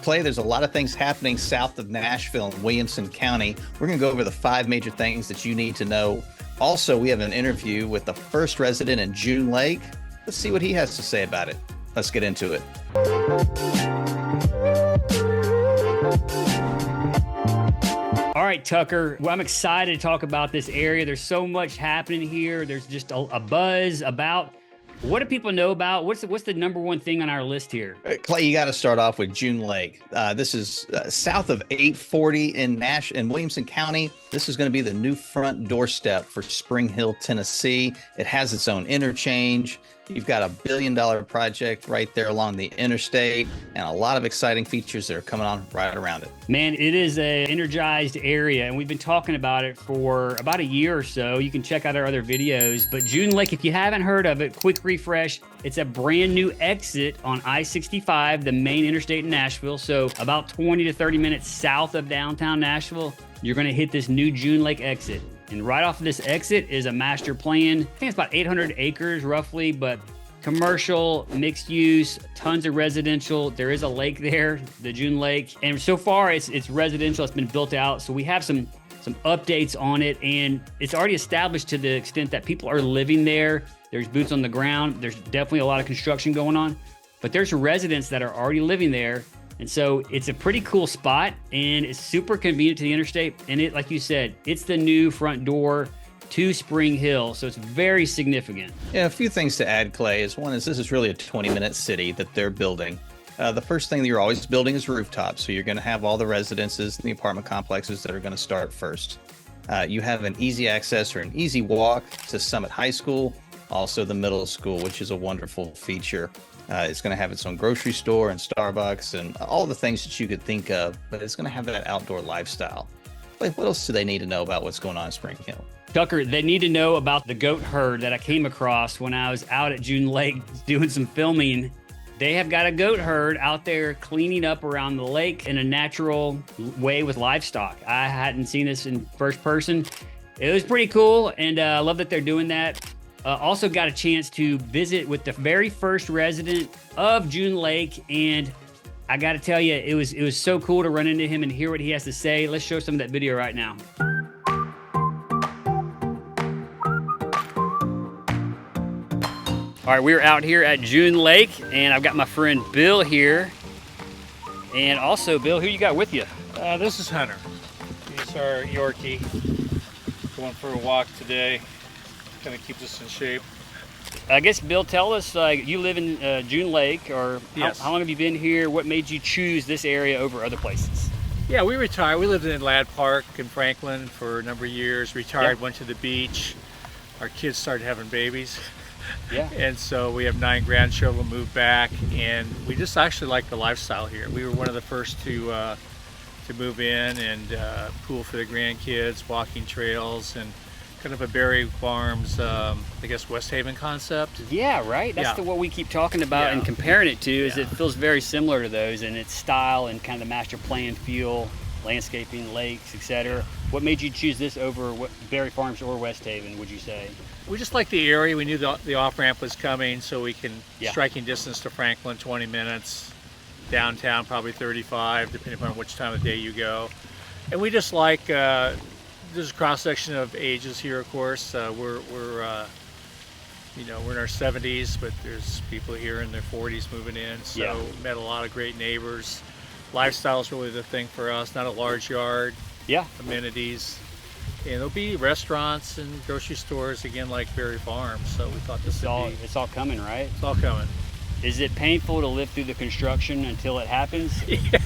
Clay, there's a lot of things happening south of Nashville in Williamson County. We're going to go over the 5 major things that you need to know. Also, we have an interview with the first resident in June Lake. Let's see what he has to say about it. Let's get into it. All right, Tucker, well, I'm excited to talk about this area. There's so much happening here. There's just a buzz about. What do people know about? What's the number one thing on our list here? Clay, you got to start off with June Lake. This is south of 840 in Williamson County. This is going to be the new front doorstep for Spring Hill, Tennessee. It has its own interchange. You've got $1 billion project right there along the interstate and a lot of exciting features that are coming on right around it. Man, it is an energized area, and we've been talking about it for about a year or so. You can check out our other videos, but June Lake, if you haven't heard of it, quick refresh. It's a brand new exit on I-65, the main interstate in Nashville. So about 20 to 30 minutes south of downtown Nashville, you're going to hit this new June Lake exit. And right off of this exit is a master plan. I think it's about 800 acres roughly, but commercial, mixed use, tons of residential. There is a lake there, the June Lake. And so far it's residential. It's been built out. So we have some updates on it, and it's already established to the extent that people are living there. There's boots on the ground. There's definitely a lot of construction going on, but there's residents that are already living there. And so it's a pretty cool spot, and it's super convenient to the interstate. And it, like you said, it's the new front door to Spring Hill. So it's very significant. Yeah, a few things to add, Clay, is one is this is really a 20-minute city that they're building. The first thing that you're always building is rooftops. So you're going to have all the residences and the apartment complexes that are going to start first. You have an easy access or an easy walk to Summit High School, also the middle school, which is a wonderful feature. It's going to have its own grocery store and Starbucks and all the things that you could think of, but it's going to have that outdoor lifestyle. Like, what else do they need to know about what's going on in Spring Hill? Tucker, they need to know about the goat herd that I came across when I was out at June Lake doing some filming. They have got a goat herd out there cleaning up around the lake in a natural way with livestock. I hadn't seen this in first person. It was pretty cool, and I love that they're doing that. Also got a chance to visit with the very first resident of June Lake, and I got to tell you, it was so cool to run into him and hear what he has to say. Let's show some of that video right now. All right, we're out here at June Lake, and I've got my friend Bill here. And also, Bill, who you got with you? This is Hunter. He's our Yorkie. Going for a walk today. Kind of keeps us in shape. I guess, Bill, tell us, you live in June Lake, or yes. How long have you been here? What made you choose this area over other places? Yeah, we retired. We lived in Ladd Park in Franklin for a number of years. Retired, went to the beach. Our kids started having babies. Yeah. And so we have 9 grandchildren, moved back, and we just actually like the lifestyle here. We were one of the first to move in, and pool for the grandkids, walking trails, and kind of a Berry Farms, I guess, West Haven concept. Yeah, right. That's what we keep talking about and comparing it to. Is it feels very similar to those in its style and kind of the master plan feel, landscaping, lakes, etc. What made you choose this over Berry Farms or West Haven? Would you say? We just like the area. We knew the off ramp was coming, so we can striking distance to Franklin, 20 minutes. Downtown, probably 35, depending upon which time of day you go. And we just like. There's a cross section of ages here, of course. We're in our 70s, but there's people here in their 40s moving in. So met a lot of great neighbors. Lifestyle is really the thing for us. Not a large yard. Yeah. Amenities, and there'll be restaurants and grocery stores again, like Berry Farms. So we thought this it's all coming, right? It's all coming. Is it painful to live through the construction until it happens? Yeah.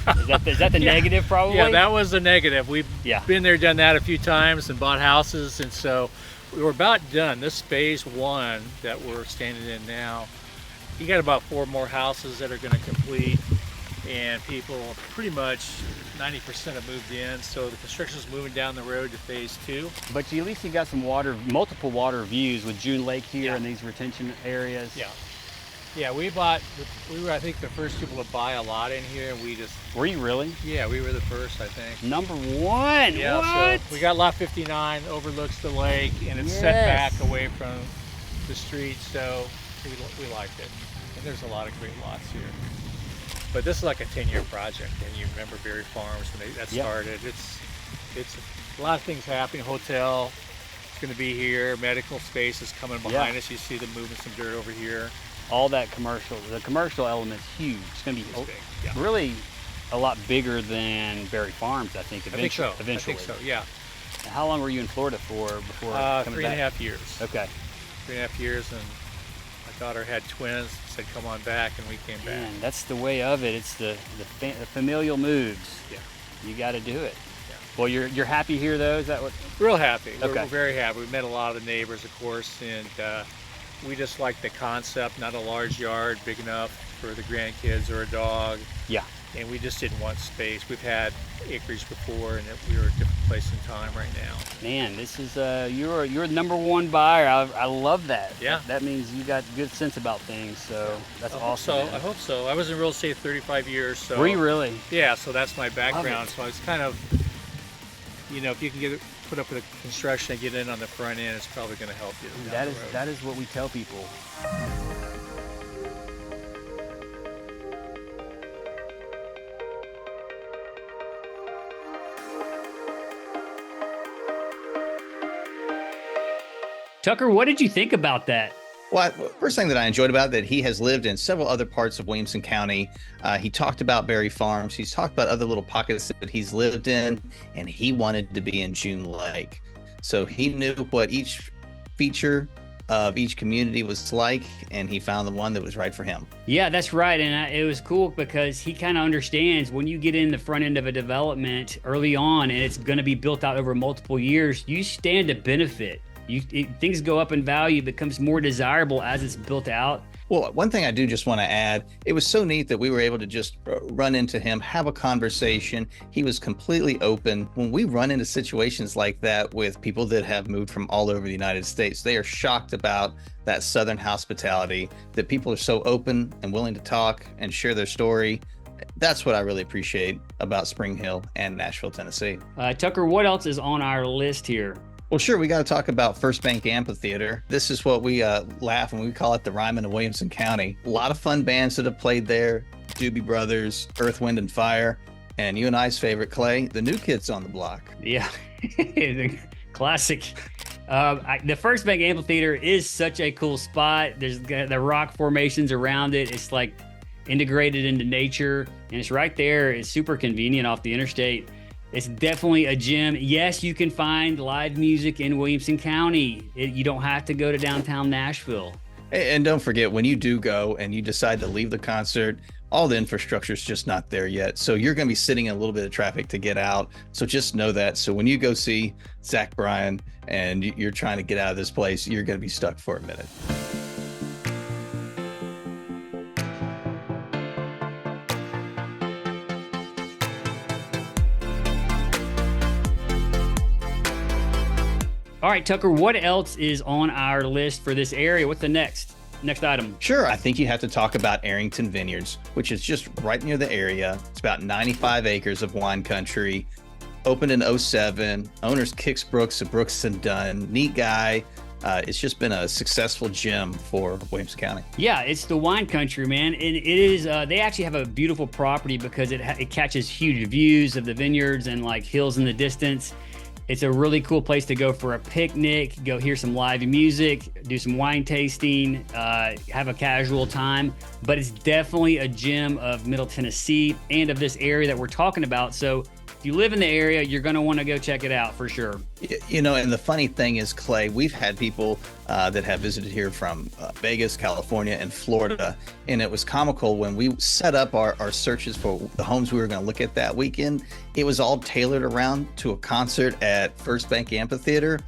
Is that the negative, probably? Yeah, that was the negative. We've been there, done that a few times, and bought houses, and so we were about done. This phase 1 that we're standing in now, you got about 4 more houses that are going to complete, and people pretty much 90% have moved in, so the construction is moving down the road to phase 2. But at least you got some multiple water views with June Lake here and these retention areas. Yeah, we were, I think, the first people to buy a lot in here, and we just... Were you really? Yeah, we were the first, I think. Number 1? Yeah, what? So we got lot 59, overlooks the lake, and it's set back away from the street, so we liked it. And there's a lot of great lots here. But this is like a 10-year project, and you remember Berry Farms when that Yep. started. It's a lot of things happening. Hotel is going to be here. Medical space is coming behind us. You see them moving some dirt over here. All that commercial, the commercial element's huge. It's going to be It's big. Yeah. really a lot bigger than Berry Farms, I think. Eventually. I think so. Yeah. How long were you in Florida for before coming back? 3.5 years. Okay. 3.5 years, and my daughter had twins. Said, "Come on back," and we came back. Man, that's the way of it. It's the familial moves. Yeah. You got to do it. Yeah. Well, you're happy here though. Is that what? Real happy. Okay. We're very happy. We met a lot of the neighbors, of course, and we just like the concept. Not a large yard, big enough for the grandkids or a dog. Yeah. And we just didn't want space. We've had acreage before, and we were at a different place in time right now. Man, this is you're the number one buyer. I love that. Yeah. That means you got good sense about things. So that's awesome. So I hope so. I was in real estate 35 years. So were you really? Yeah. So that's my background. it. So I was kind of, if you can put up with the construction and get in on the front end, it's probably going to help you. That is what we tell people. Tucker, what did you think about that? Well, first thing that I enjoyed about it, that he has lived in several other parts of Williamson County. He talked about Berry Farms. He's talked about other little pockets that he's lived in, and he wanted to be in June Lake. So he knew what each feature of each community was like, and he found the one that was right for him. Yeah, that's right. And it was cool because he kind of understands when you get in the front end of a development early on and it's going to be built out over multiple years, you stand to benefit. Things go up in value, becomes more desirable as it's built out. Well, one thing I do just want to add, it was so neat that we were able to just run into him, have a conversation. He was completely open. When we run into situations like that with people that have moved from all over the United States, they are shocked about that Southern hospitality, that people are so open and willing to talk and share their story. That's what I really appreciate about Spring Hill and Nashville, Tennessee. Tucker, what else is on our list here? Well, sure. We got to talk about First Bank Amphitheater. This is what we laugh when we call it the Ryman of Williamson County. A lot of fun bands that have played there. Doobie Brothers, Earth, Wind, and Fire. And you and I's favorite, Clay, the New Kids on the Block. Yeah, the classic. The First Bank Amphitheater is such a cool spot. There's the rock formations around it. It's like integrated into nature, and it's right there. It's super convenient off the interstate. It's definitely a gem. Yes, you can find live music in Williamson County. You don't have to go to downtown Nashville. And don't forget, when you do go and you decide to leave the concert, all the infrastructure is just not there yet. So you're going to be sitting in a little bit of traffic to get out. So just know that. So when you go see Zach Bryan and you're trying to get out of this place, you're going to be stuck for a minute. All right, Tucker, what else is on our list for this area? What's the next item? Sure. I think you have to talk about Arrington Vineyards, which is just right near the area. It's about 95 acres of wine country. Opened in 2007. Owner's Kix Brooks of Brooks and Dunn. Neat guy. It's just been a successful gem for Williamson County. Yeah, it's the wine country, man. And it is, they actually have a beautiful property because it catches huge views of the vineyards and like hills in the distance. It's a really cool place to go for a picnic, go hear some live music, do some wine tasting, have a casual time. But it's definitely a gem of Middle Tennessee and of this area that we're talking about. So if you live in the area, you're going to want to go check it out for sure. You know, and the funny thing is, Clay, we've had people that have visited here from Vegas, California, and Florida. And it was comical when we set up our searches for the homes we were going to look at that weekend. It was all tailored around to a concert at First Bank Amphitheater,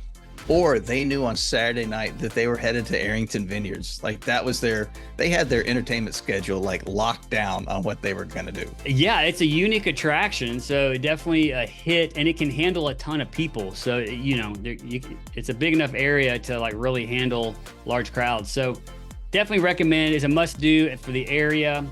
or they knew on Saturday night that they were headed to Arrington Vineyards. Like that was they had their entertainment schedule like locked down on what they were going to do. Yeah, it's a unique attraction. So definitely a hit, and it can handle a ton of people. So, you know, it's a big enough area to like really handle large crowds. So definitely recommend. It's a must do for the area.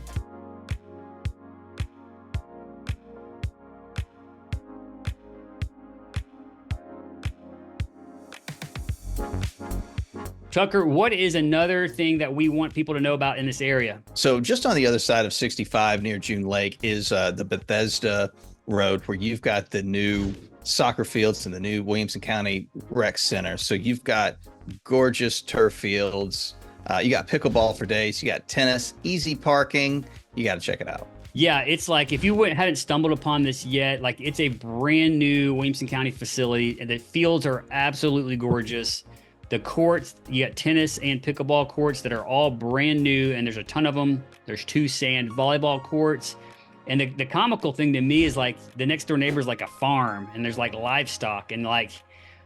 Tucker, what is another thing that we want people to know about in this area? So just on the other side of 65 near June Lake is the Bethesda Road, where you've got the new soccer fields and the new Williamson County Rec Center. So you've got gorgeous turf fields. You got pickleball for days. You got tennis, easy parking. You got to check it out. Yeah, it's like if you hadn't stumbled upon this yet, like it's a brand new Williamson County facility, and the fields are absolutely gorgeous. The courts, you got tennis and pickleball courts that are all brand new, and there's a ton of them. There's 2 sand volleyball courts. And the comical thing to me is like the next door neighbor is like a farm, and there's like livestock, and like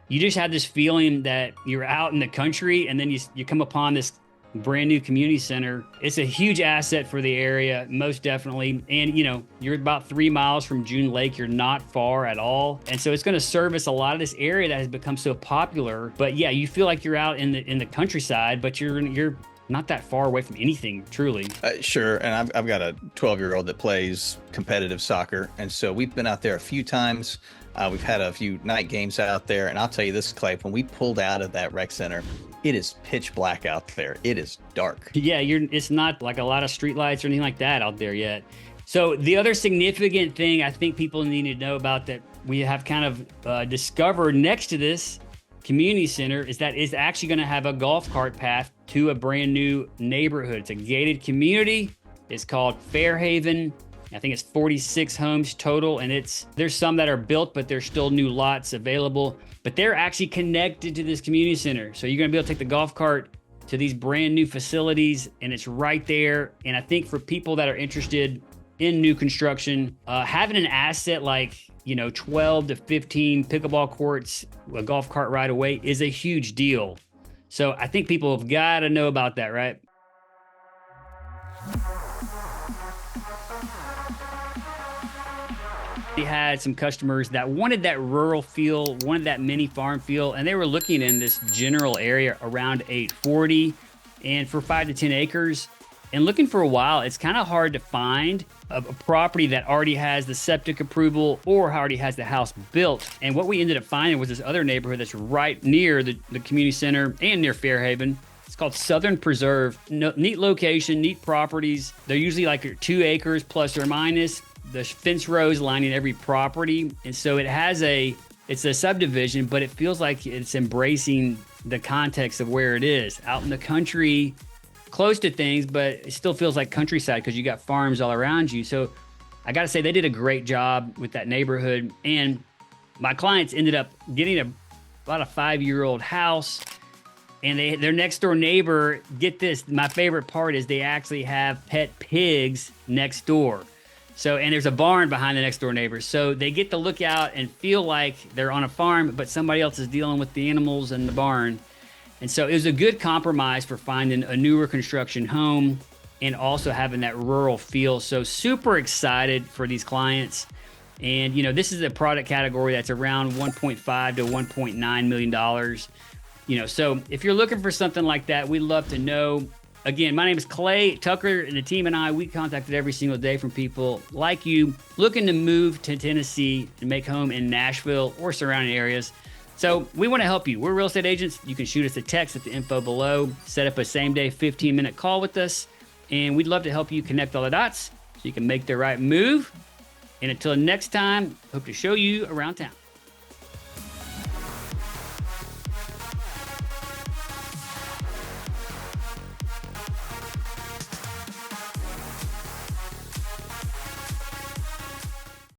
you just have this feeling that you're out in the country, and then you come upon this brand new community center. It's a huge asset for the area, most definitely. And you're about 3 miles from June Lake. You're not far at all. And so it's going to service a lot of this area that has become so popular. But yeah, you feel like you're out in the countryside, but you're not that far away from anything, truly. Sure. And I've got a 12-year-old that plays competitive soccer. And so we've been out there a few times. We've had a few night games out there. And I'll tell you this, Clay, when we pulled out of that rec center, it is pitch black out there. It is dark. Yeah, it's not like a lot of street lights or anything like that out there yet. So the other significant thing I think people need to know about that we have kind of discovered next to this community center is that it's actually going to have a golf cart path to a brand new neighborhood. It's a gated community. It's called Fairhaven. I think it's 46 homes total, and there's some that are built, but there's still new lots available. But they're actually connected to this community center. So you're going to be able to take the golf cart to these brand new facilities, and it's right there. And I think for people that are interested in new construction, having an asset like 12 to 15 pickleball courts, a golf cart right away is a huge deal. So I think people have got to know about that, right? We had some customers that wanted that rural feel, wanted that mini farm feel, and they were looking in this general area around 840 and for 5 to 10 acres. And looking for a while, it's kind of hard to find a property that already has the septic approval or already has the house built. And what we ended up finding was this other neighborhood that's right near the community center and near Fairhaven. It's called Southern Preserve. Neat location, neat properties. They're usually like 2 acres plus or minus. The fence rows lining every property. And so it's a subdivision, but it feels like it's embracing the context of where it is. Out in the country, close to things, but it still feels like countryside because you got farms all around you. So I got to say, they did a great job with that neighborhood. And my clients ended up getting about a 5-year-old house. And their next door neighbor, get this, my favorite part is they actually have pet pigs next door. So, and there's a barn behind the next door neighbors. So they get to look out and feel like they're on a farm, but somebody else is dealing with the animals in the barn. And so it was a good compromise for finding a newer construction home and also having that rural feel. So super excited for these clients. And, this is a product category that's around $1.5 to $1.9 million. So if you're looking for something like that, we'd love to know. Again, my name is Clay. Tucker and the team and I, we contacted every single day from people like you looking to move to Tennessee and make home in Nashville or surrounding areas. So we want to help you. We're real estate agents. You can shoot us a text at the info below, set up a same-day 15-minute call with us, and we'd love to help you connect all the dots so you can make the right move. And until next time, hope to show you around town.